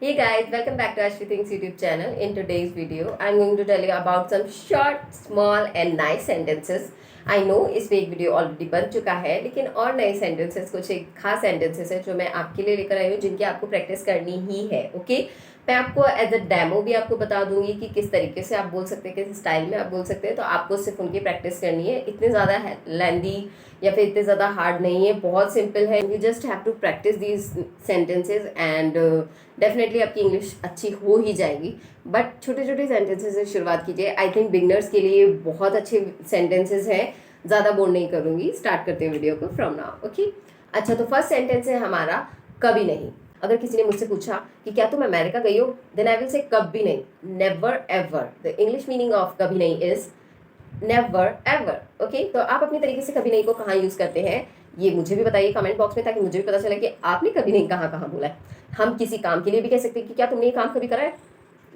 Hey guys, welcome back to Ashvi Thinks YouTube channel. In today's video, I'm going to tell you about some short, small and nice sentences. I know इस पे एक video already बन चुका है, लेकिन और नए sentences कुछ एक खास सेंटेंसेस है जो मैं आपके लिए लेकर आई हूँ, जिनकी आपको प्रैक्टिस करनी ही है. ओके, मैं आपको एज अ डेमो भी आपको बता दूंगी कि किस तरीके से आप बोल सकते हैं, किस स्टाइल में आप बोल सकते हैं. तो आपको सिर्फ उनकी प्रैक्टिस करनी है. इतने ज़्यादा लेंदी या फिर इतने ज़्यादा हार्ड नहीं है, बहुत सिंपल है. You just have to practise these sentences and definitely आपकी इंग्लिश अच्छी हो ही जाएगी. बट छोटे छोटे सेंटेंसेस से शुरुआत कीजिए. आई थिंक बिगनर्स के लिए बहुत अच्छे सेंटेंसेस हैं. ज़्यादा बोर नहीं करूँगी, स्टार्ट करते हैं वीडियो को फ्रॉम नाउ. ओके, अच्छा, तो फर्स्ट सेंटेंस है हमारा कभी नहीं. अगर किसी ने मुझसे पूछा कि क्या तुम अमेरिका गई हो, देन आई विल से कभी नहीं, never ever. The English meaning of कभी नहीं इज नेवर एवर. ओके, तो आप अपनी तरीके से कभी नहीं को कहाँ यूज़ करते हैं ये मुझे भी बताइए कमेंट बॉक्स में, ताकि मुझे भी पता चले कि आपने कभी नहीं कहाँ कहाँ बोला है. हम किसी काम के लिए भी कह सकते हैं कि क्या तुमने ये काम कभी करा है.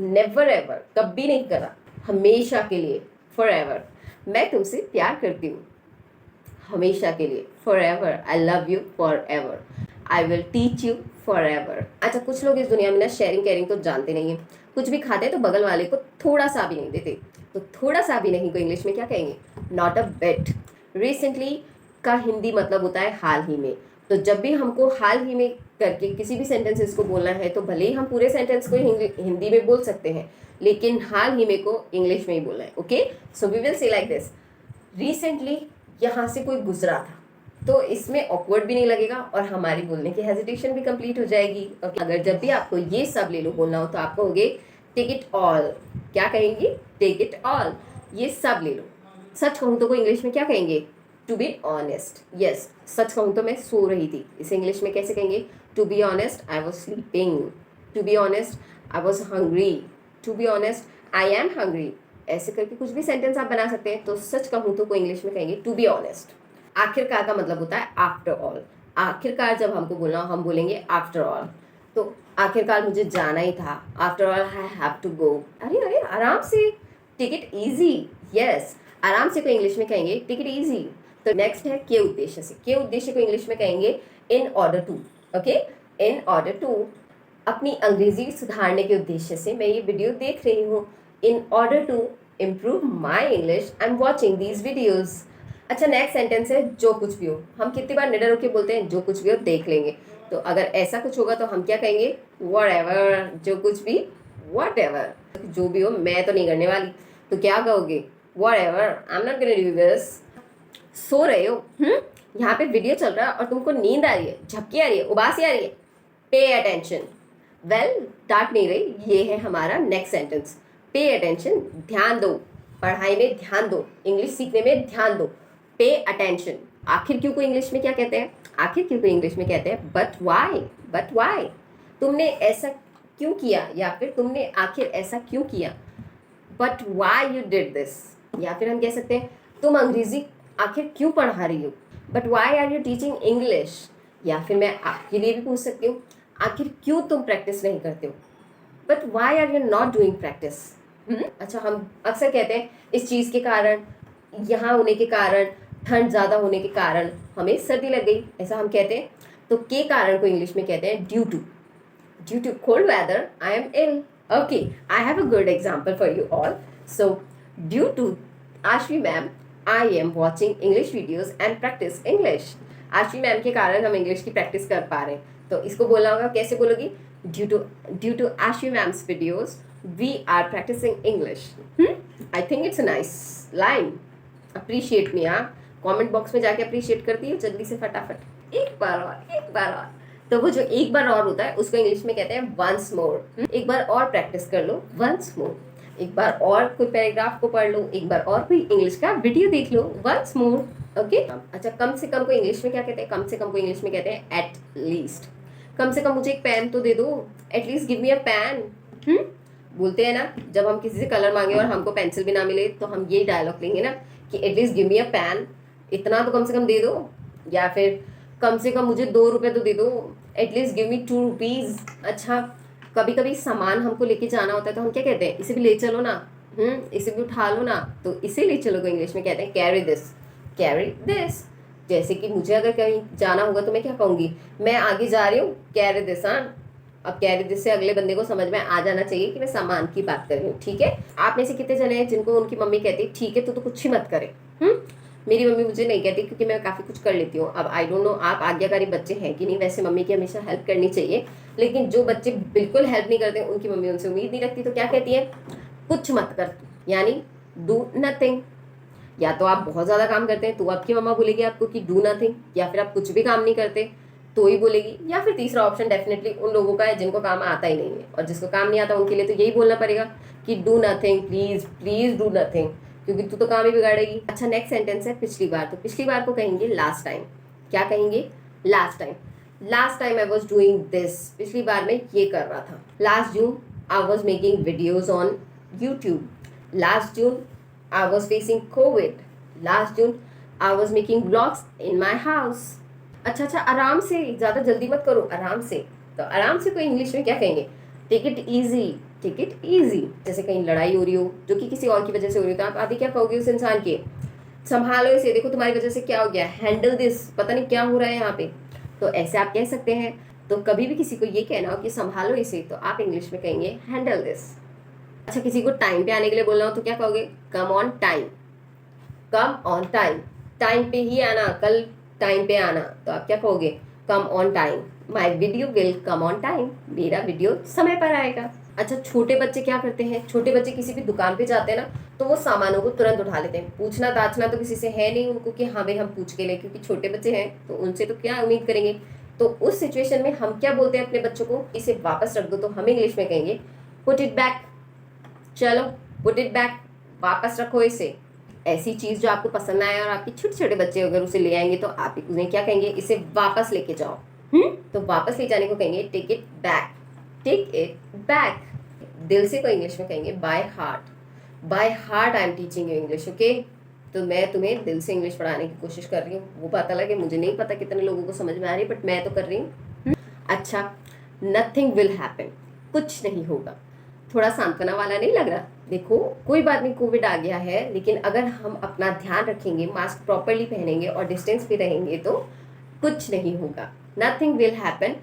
नेवर एवर, कभी नहीं करा, हमेशा के लिए, फॉर एवर. मैं तुमसे प्यार करती हूँ, हमेशा के लिए, for ever. I love you for ever. I will teach you for ever. अच्छा, कुछ लोग इस दुनिया में ना शेयरिंग केयरिंग तो जानते नहीं है. कुछ भी खाते हैं तो बगल वाले को थोड़ा सा भी नहीं देते. तो थोड़ा सा भी नहीं को इंग्लिश में क्या कहेंगे? Not a bit. रिसेंटली का हिंदी मतलब होता है हाल ही में. तो जब भी हमको हाल ही में करके किसी भी सेंटेंसेस को बोलना है, तो भले ही हम पूरे सेंटेंस को हिंदी में बोल सकते हैं, लेकिन हाल ही में को इंग्लिश में ही बोलना है. Okay, so we will say like this. Recently यहाँ से कोई गुजरा था, तो इसमें ऑकवर्ड भी नहीं लगेगा और हमारी बोलने की हेजिटेशन भी कंप्लीट हो जाएगी. ओके, अगर जब भी आपको ये सब ले लो बोलना हो, तो आप कहोगे टेक इट ऑल. क्या कहेंगे? टेक इट ऑल, ये सब ले लो. सच कहूँ तो को इंग्लिश में क्या कहेंगे? To be honest. यस, सच कहूँ तो मैं सो रही थी, इसे इंग्लिश में कैसे कहेंगे? To be honest, I was sleeping. To be honest, I was hungry. To be honest, I am hungry. ऐसे करके कुछ भी सेंटेंस आप बना सकते हैं. तो सच कहूँ तो को इंग्लिश में कहेंगे टू बी ऑनेस्ट. आखिरकार का मतलब होता है आफ्टर ऑल. आखिरकार जब हमको बोलना हो, हम बोलेंगे आफ्टर ऑल. तो आखिरकार मुझे जाना ही था, after all I have to go. अरे अरे, आराम से, टेक इट ईजी. यस, आराम से को इंग्लिश में कहेंगे टेक इट ईजी. तो नेक्स्ट है के उद्देश्य से. के उद्देश्य को इंग्लिश में कहेंगे in order to. Okay, in order to. अपनी अंग्रेजी सुधारने के उद्देश्य से मैं ये वीडियो देख रही हूँ. In order to improve my English I am watching these videos. अच्छा, नेक्स्ट सेंटेंस है जो कुछ भी हो. हम कितनी बार निडर होकर बोलते हैं जो कुछ भी हो देख लेंगे. तो अगर ऐसा कुछ होगा तो हम क्या कहेंगे? व्हाटएवर. जो कुछ भी, व्हाटएवर. जो भी हो, मैं तो नहीं करने वाली. तो क्या कहोगे? Whatever, I am not gonna do this. सो रहे हो, यहाँ पे वीडियो चल रहा है और तुमको नींद आ रही है, झपकी आ रही है, उबासी आ रही है, पे अटेंशन. वेल, डांट नहीं रही, ये है हमारा नेक्स्ट सेंटेंस. पे अटेंशन, ध्यान दो, पढ़ाई में ध्यान दो, इंग्लिश सीखने में ध्यान दो. Pay attention. आखिर क्यों को इंग्लिश में क्या कहते हैं? आखिर क्यों को इंग्लिश में कहते हैं बट वाई. बट वाई, तुमने ऐसा क्यों किया, या फिर तुमने आखिर ऐसा क्यों किया. But why you did this. या फिर हम कह सकते हैं तुम अंग्रेजी आखिर क्यों पढ़ा रही हो, but why are you teaching English. या फिर मैं आपके लिए भी पूछ सकती हूँ, आखिर क्यों तुम प्रैक्टिस नहीं करते हो, but why are you not doing practice. अच्छा, हम अक्सर कहते हैं इस चीज़ के कारण, यहाँ होने के कारण, ठंड ज़्यादा होने के कारण हमें सर्दी लग गई, ऐसा हम कहते हैं. तो के कारण को इंग्लिश में कहते हैं due to. Due to cold weather I am ill. Okay, I have a good example for you all. So due to Ashvi ma'am I am watching English videos and practice English. Ashvi ma'am के कारण हम English की practice कर पा रहे हैं. तो इसको बोलना होगा, कैसे बोलोगी? Due to Ashvi ma'am's videos we are practicing English. I think it's a nice line. Appreciate me. हाँ, कमेंट बॉक्स में जाके अप्रिशिएट करती है जल्दी से, फटाफट. एक बार और, एक बार और. तो वो जो एक बार और होता है उसको इंग्लिश में कहते हैं वंस मोर. एक बार और प्रैक्टिस कर लो, वंस मोर. एक बार और कोई पैराग्राफ को पढ़ लो, एक बार और कोई इंग्लिश का वीडियो देख लो, वंस मोर. ओके. अच्छा, कम से कम को इंग्लिश में क्या कहते हैं? कम से कम को इंग्लिश में कहते हैं एट लीस्ट. कम से कम मुझे एक पेन तो दे दो, एटलीस्ट गिव मी अ पेन. बोलते हैं ना, जब हम किसी से कलर मांगे और हमको पेंसिल भी ना मिले, तो हम ये डायलॉग लेंगे ना कि एटलीस्ट गिव मी अ पेन. इतना तो कम से कम दे दो. या फिर कम से कम मुझे 2 रुपये तो दे दो, एटलीस्ट गिव मी 2 रुपीज़. अच्छा, कभी कभी सामान हमको लेके जाना होता है तो हम क्या कहते हैं? इसे भी ले चलो ना, इसे भी उठा लो ना. तो इसे ले चलो को इंग्लिश में कहते हैं कैरी दिस. Carry this. जैसे कि मुझे अगर कहीं जाना होगा तो मैं क्या कहूँगी? मैं आगे जा रही हूँ, कैरी दिस. हाँ, अब कह रहे जिससे अगले बंदे को समझ में आ जाना चाहिए कि मैं सामान की बात कर रही हूँ, ठीक है। आप में से कितने जने हैं जिनको उनकी मम्मी कहती ठीक है तो कुछ ही मत करे। मेरी मम्मी मुझे नहीं कहती क्योंकि मैं काफ़ी कुछ कर लेती हूँ। अब आई डोंट नो आप आज्ञाकारी बच्चे हैं कि नहीं, वैसे मम्मी की हमेशा हेल्प करनी चाहिए, लेकिन जो बच्चे बिल्कुल हेल्प नहीं करते उनकी मम्मी उनसे उम्मीद नहीं रखती, तो क्या कहती है, कुछ मत कर, यानी डू नथिंग। या तो आप बहुत ज़्यादा काम करते हैं तो आपकी मम्मा बोलेगी आपको कि डू नथिंग, या फिर आप कुछ भी काम नहीं करते तो ही बोलेगी, या फिर तीसरा ऑप्शन डेफिनेटली उन लोगों का है जिनको काम आता ही नहीं है, और जिसको काम नहीं आता उनके लिए तो यही बोलना पड़ेगा कि do nothing, please please do nothing, क्योंकि तू तो काम ही बिगाड़ेगी। अच्छा, नेक्स्ट सेंटेंस है पिछली बार। तो पिछली बार को कहेंगे लास्ट टाइम। क्या कहेंगे, last time. Last time I was doing this, पिछली बार मैं ये कर रहा था। Last June I was making videos on YouTube. Last June I was facing COVID. Last June, I was making vlogs in my house. अच्छा, आराम से, ज़्यादा जल्दी मत करो, आराम से। तो आराम से को इंग्लिश में क्या कहेंगे, take it easy, take it easy. जैसे कहीं लड़ाई हो रही हो जो कि किसी और की वजह से हो रही हो, तो आप आगे क्या कहोगे उस इंसान के, संभालो इसे, देखो तुम्हारी वजह से क्या हो गया, हैंडल दिस, पता नहीं क्या हो रहा है यहाँ पे। तो ऐसे आप कह सकते हैं। तो कभी भी किसी को ये कहना हो कि संभालो इसे, तो आप इंग्लिश में कहेंगे हैंडल दिस। अच्छा, किसी को टाइम पे आने के लिए बोलना हो तो क्या कहोगे, come on time, come on time, time पे ही आना, कल टाइम पे आना, तो आप क्या कहोगे, come on time, my video will come on time, मेरा वीडियो समय पर आएगा। अच्छा, छोटे बच्चे क्या करते हैं, छोटे बच्चे किसी भी दुकान पे जाते हैं ना तो वो सामानों को तुरंत उठा लेते हैं, पूछना दाचना तो किसी से है नहीं उनको कि हाँ भाई हम पूछ के लें, क्योंकि छोटे बच्चे हैं तो उनसे तो क्या उम्मीद करेंगे। तो उस सिचुएशन में हम क्या बोलते हैं अपने बच्चों को, इसे वापस रख दो, तो हम इंग्लिश में कहेंगे पुट इट बैक। चलो पुट इट बैक, वापस रखो इसे। ऐसी चीज़ जो आपको पसंद आए और आपके छोटे छोटे बच्चे अगर उसे ले आएंगे तो आप उन्हें क्या कहेंगे, इसे वापस लेके जाओ। तो वापस ले जाने को कहेंगे take it back, take it back. दिल से को इंग्लिश में कहेंगे by heart, by heart I am teaching you English, okay. तो मैं तुम्हें दिल से इंग्लिश पढ़ाने की कोशिश कर रही हूँ। वो पता लगे, मुझे नहीं पता कितने लोगों को समझ में आ रही है, बट मैं तो कर रही हूँ। अच्छा, नथिंग विल हैपन, कुछ नहीं होगा। थोड़ा सांत्वना वाला नहीं लग रहा, देखो कोई बात नहीं, कोविड आ गया है, लेकिन अगर हम अपना ध्यान रखेंगे, मास्क प्रॉपरली पहनेंगे और डिस्टेंस पे रहेंगे तो कुछ नहीं होगा। Nothing will happen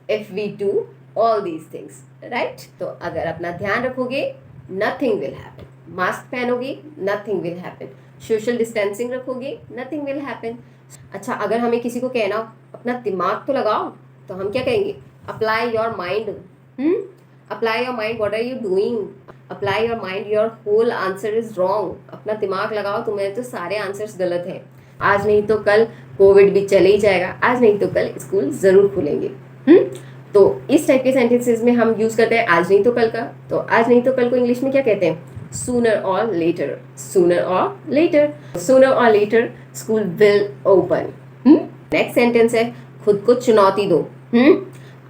if we do all these things, right. तो अगर अपना ध्यान रखोगे नथिंग विल हैपन, मास्क पहनोगे nothing will happen, social distancing रखोगे नथिंग विल हैपन। अच्छा, अगर हमें किसी को कहना हो अपना दिमाग तो लगाओ, तो हम क्या कहेंगे, apply your mind. Apply your mind, what are you doing, apply your mind, your whole answer is wrong. अपना दिमाग लगाओ, तुम्हें तो सारे आंसर्स गलत हैं। आज नहीं तो कल कोविड भी चले ही जाएगा, आज नहीं तो कल स्कूल जरूर खुलेंगे। तो इस टाइप के सेंटेंसेस में हम यूज करते हैं आज नहीं तो कल का। तो आज नहीं तो कल को इंग्लिश में क्या कहते हैं, sooner or later, sooner or later, sooner or later school will open। Next sentence है खुद को चुनौती दो।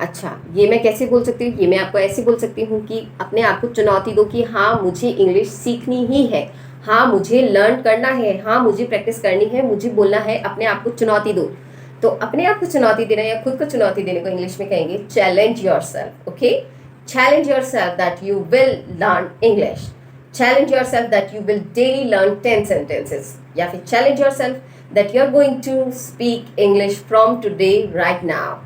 अच्छा, ये मैं कैसे बोल सकती हूँ, ये मैं आपको ऐसे बोल सकती हूँ कि अपने आप को चुनौती दो कि हाँ मुझे इंग्लिश सीखनी ही है, हाँ मुझे लर्न करना है, हाँ मुझे प्रैक्टिस करनी है, मुझे बोलना है, अपने आप को चुनौती दो। तो अपने आप को चुनौती देना या खुद को चुनौती देने को इंग्लिश में कहेंगे challenge yourself, okay. Challenge yourself that you will learn English, challenge yourself that you will daily learn 10 sentences, या फिर challenge yourself that you are going to speak English from today right now.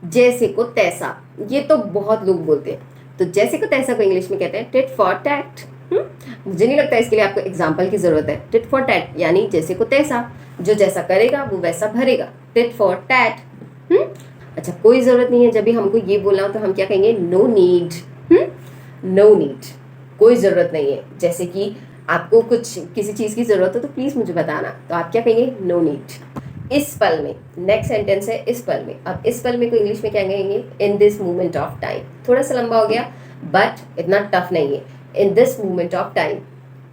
जैसे को तैसा, ये तो बहुत लोग बोलते हैं। तो जैसे को तैसा को इंग्लिश में कहते हैं टिट फॉर टैट। मुझे नहीं लगता इसके लिए आपको एग्जाम्पल की जरूरत है। टिट फॉर टैट यानी जैसे को तैसा, जो जैसा करेगा वो वैसा भरेगा, टिट फॉर टैट। अच्छा, कोई जरूरत नहीं है, जब भी हमको ये बोलना हो तो हम क्या कहेंगे, नो नीड। नो नीड, कोई ज़रूरत नहीं है। जैसे कि आपको कुछ किसी चीज़ की ज़रूरत हो तो प्लीज़ मुझे बताना, तो आप क्या कहेंगे, नो नीड। इस पल में, नेक्स्ट सेंटेंस है इस पल में। अब इस पल में को इंग्लिश में क्या कहेंगे, इन दिस मोमेंट ऑफ टाइम। थोड़ा सा लंबा हो गया बट इतना टफ नहीं है। In this moment of time,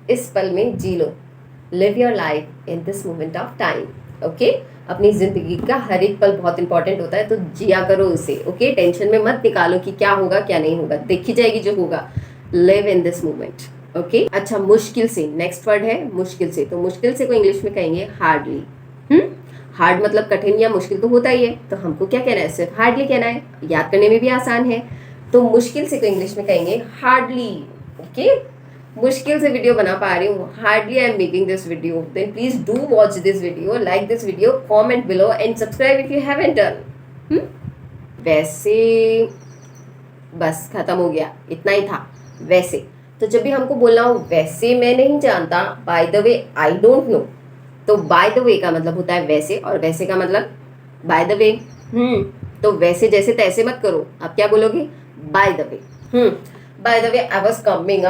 इस पल में जी लो, live your life in this moment of time, okay. अपनी ज़िंदगी का हर एक पल बहुत इंपॉर्टेंट होता है, तो जिया करो उसे, ओके। टेंशन में मत निकालो कि क्या होगा क्या नहीं होगा, देखी जाएगी जो होगा। Live in this moment, okay. अच्छा, मुश्किल से, नेक्स्ट वर्ड है मुश्किल से। तो मुश्किल से को इंग्लिश में कहेंगे हार्डली। हार्ड मतलब कठिन या मुश्किल तो होता ही है, तो हमको क्या कहना है, सिर्फ हार्डली कहना है, याद करने में भी आसान है। तो मुश्किल से को इंग्लिश में कहेंगे हार्डली, ओके। मुश्किल से वीडियो बना पा रही हूँ, hardly I am making this video, then please do watch this video, like this video, comment below and subscribe if you haven't done. वैसे बस खत्म हो गया, इतना ही था। वैसे तो जब भी हमको बोलना हो वैसे मैं नहीं जानता, bye the way I don't know, तो बाय द वे का मतलब होता है वैसे, और वैसे का मतलब बाय द वे। तो वैसे जैसे तैसे मत करो, आप क्या बोलोगे? By the way. By the way I was coming,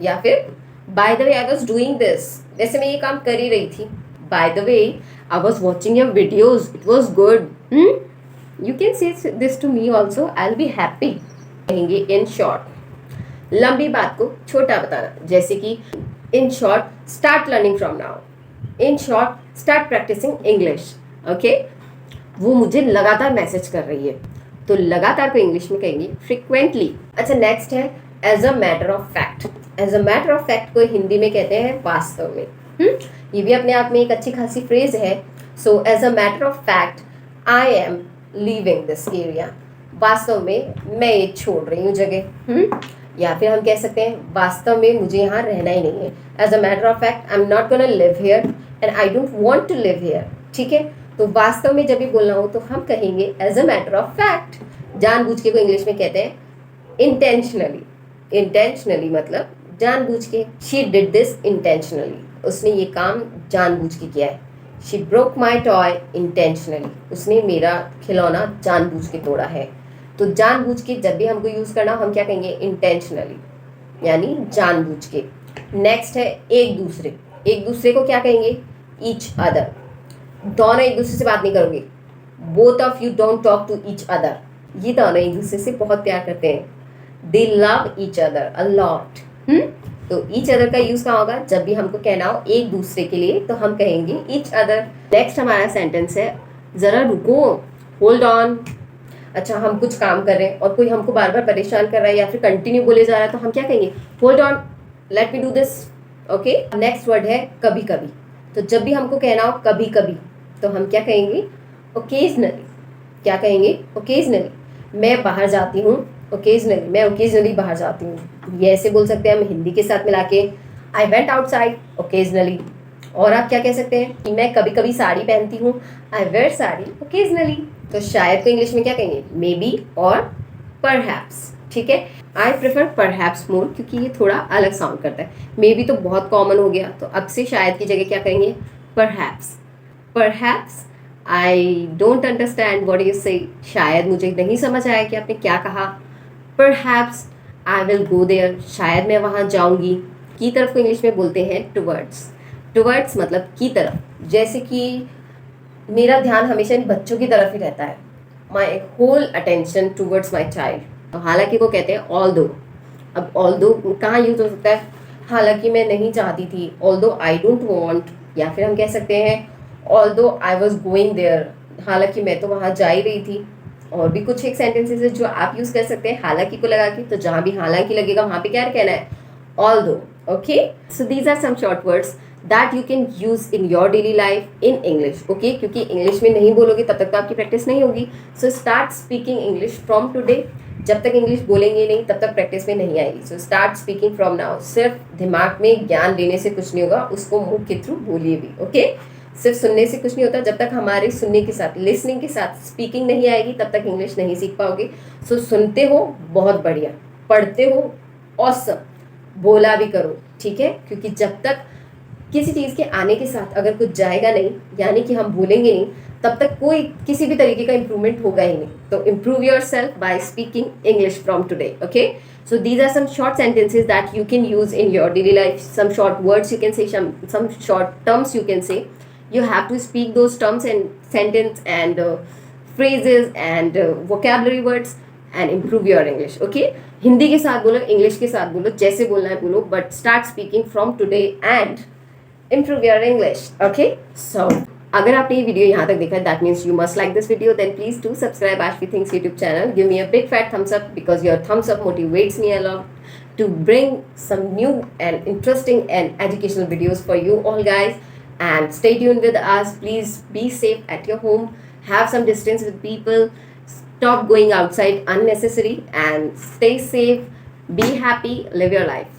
या फिर by the way I was doing this, वैसे मैं ये काम कर ही रही थी। By the way I was watching your videos, it was good. You can say this to me also, I will be happy. कहेंगे इन शॉर्ट, लंबी बात को छोटा बताना, जैसे कि in short start learning from now, in short start practicing English. Okay, वो मुझे लगातार मैसेज कर रही है, तो लगातार को इंग्लिश में कहेंगे फ्रिक्वेंटली। अच्छा, नेक्स्ट है as a matter of fact. As a matter of fact को हिंदी में कहते हैं वास्तव में। ये भी अपने आप में एक अच्छी खासी फ्रेज है। So as a matter of fact I am leaving this area, वास्तव में मैं ये छोड़ रही हूँ जगह। या फिर हम कह सकते हैं वास्तव में मुझे यहाँ रहना ही नहीं है। As a matter of fact I am not gonna live here and I don't want to live here. ठीक है, तो वास्तव में जब भी बोलना हो तो हम कहेंगे as a matter of fact. जानबूझ के को इंग्लिश में कहते हैं इंटेंशनली। इंटेंशनली मतलब जानबूझ के। शी डिड दिस इंटेंशनली, उसने ये काम जानबूझ के किया है। She broke my toy intentionally, उसने मेरा खिलौना जानबूझ के तोड़ा है। तो जानबूझ के जब भी हमको यूज़ करना हम क्या कहेंगे? इंटेंशनली, यानी जानबूझ के। नेक्स्ट है एक दूसरे। एक दूसरे को क्या कहेंगे? Each other. दोनों एक दूसरे से बात नहीं करोगे, both of you don't talk to each other. ये दोनों एक दूसरे से बहुत प्यार करते हैं। They love each other a lot. तो ईच अदर का यूज कहाँ होगा? जब भी हमको कहना हो एक दूसरे के लिए तो हम कहेंगे ईच अदर। नेक्स्ट हमारा सेंटेंस है जरा रुको, होल्ड ऑन। अच्छा, हम कुछ काम कर रहे हैं और कोई हमको बार बार परेशान कर रहा है या फिर कंटिन्यू बोले जा रहा है, तो हम क्या कहेंगे? Hold on, let me do this. Okay, next word है कभी कभी। तो जब भी हमको कहना हो कभी कभी तो हम क्या कहेंगे? ओकेजनली। क्या कहेंगे? ओकेजनली। मैं बाहर जाती हूँ ओकेजनली, मैं ओकेजनली बाहर जाती हूँ। ये ऐसे बोल सकते हैं हम हिंदी के साथ मिला के, आई वेंट आउटसाइड ओकेजनली। और आप क्या कह सकते हैं कि मैं कभी कभी साड़ी पहनती हूँ, आई वेयर साड़ी ओकेजनली। तो शायद को इंग्लिश में क्या कहेंगे? मे बी और परहैप्स। ठीक है, आई प्रेफर परहैप्स मोर क्योंकि ये थोड़ा अलग साउंड करता है। मे बी तो बहुत कॉमन हो गया, तो अब से शायद की जगह क्या कहेंगे? Perhaps. Perhaps I don't understand what you से, शायद मुझे नहीं समझ आया कि आपने क्या कहा। Perhaps I will go there, शायद मैं वहाँ जाऊँगी। की तरफ को इंग्लिश में बोलते हैं टुवर्ड्स। टुवर्ड्स मतलब की तरफ, जैसे कि मेरा ध्यान हमेशा इन बच्चों की तरफ ही रहता है। My whole attention towards my child. हालांकि को कहते हैं ऑल दो। अब ऑल दो कहाँ यूज हो सकता है? हालांकि मैं नहीं चाहती थी, ऑल दो आई डोंट वॉन्ट। या फिर हम कह सकते हैं ऑल दो आई वॉज गोइंग देयर, हालांकि मैं तो वहाँ जा ही रही थी। और भी कुछ एक सेंटेंसेस है जो आप यूज कर सकते हैं हालांकि को लगा के। तो जहाँ भी हालांकि लगेगा वहाँ पे क्या कहना है? ऑल दो। Okay, so these are some short words that you can use in your daily life in English. Okay, क्योंकि इंग्लिश में नहीं बोलोगे तब तक तो आपकी प्रैक्टिस नहीं होगी। So start speaking English from today. जब तक इंग्लिश बोलेंगे नहीं तब तक प्रैक्टिस में नहीं आएगी। So start speaking from now. सिर्फ दिमाग में ज्ञान लेने से कुछ नहीं होगा, उसको मुंह के थ्रू बोलिए भी। ओके, सिर्फ सुनने से कुछ नहीं होता। जब तक हमारे सुनने के साथ, लिसनिंग के साथ स्पीकिंग नहीं आएगी तब तक इंग्लिश नहीं सीख पाओगे। So सुनते हो बहुत बढ़िया, पढ़ते हो ऑसम, बोला भी करो। ठीक है, क्योंकि जब तक किसी चीज़ के आने के साथ अगर कुछ जाएगा नहीं, यानी कि हम बोलेंगे नहीं, तब तक कोई किसी भी तरीके का इम्प्रूवमेंट होगा ही नहीं। तो improve yourself by speaking English from today. Okay, so these are some short sentences that you can use in your daily life. Some short words you can say, some short terms you can say. You have to speak those terms and sentence and phrases and vocabulary words and improve your English. Okay, Hindi के साथ बोलो, English के साथ बोलो, जैसे बोलना है बोलो, but start speaking from today and improve your English. Okay, so अगर आपने ये वीडियो यहाँ तक देखा, that means you must like this video, then please do subscribe Ashvi Thinks YouTube channel. Give me a big fat thumbs up because your thumbs up motivates me a lot to bring some new and interesting and educational videos for you all guys. And stay tuned with us. Please be safe at your home. Have some distance with people. Stop going outside unnecessary and stay safe. Be happy. Live your life.